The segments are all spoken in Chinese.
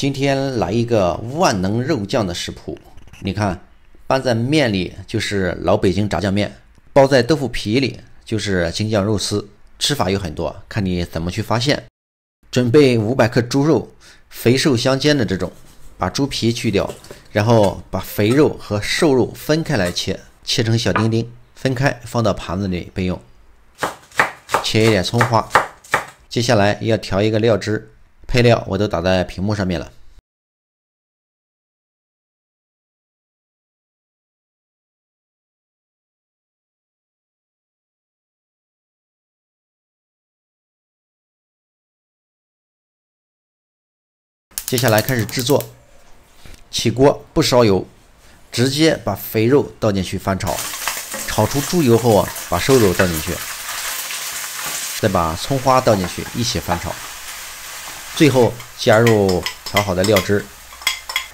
今天来一个万能肉酱的食谱。你看，拌在面里就是老北京炸酱面，包在豆腐皮里就是京酱肉丝。吃法有很多，看你怎么去发现。准备500克猪肉，肥瘦相间的这种，把猪皮去掉，然后把肥肉和瘦肉分开来切成小丁丁，分开放到盘子里备用。切一点葱花，接下来要调一个料汁。配料我都打在屏幕上面了。接下来开始制作，起锅不烧油，直接把肥肉倒进去翻炒，炒出猪油后把瘦肉倒进去，再把葱花倒进去一起翻炒，最后加入调好的料汁。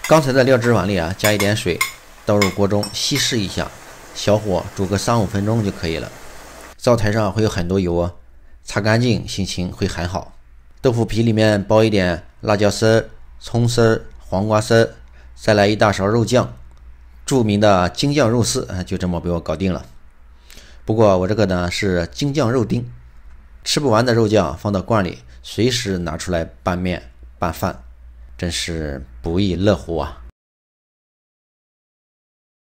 刚才的料汁碗里加一点水，倒入锅中稀释一下，小火煮个3-5分钟就可以了。灶台上会有很多油擦干净心情会很好。豆腐皮里面包一点辣椒丝、葱丝、黄瓜丝，再来1大勺肉酱，著名的京酱肉丝就这么被我搞定了。不过我这个呢是京酱肉丁，吃不完的肉酱放到罐里，随时拿出来拌面拌饭，真是不亦乐乎啊！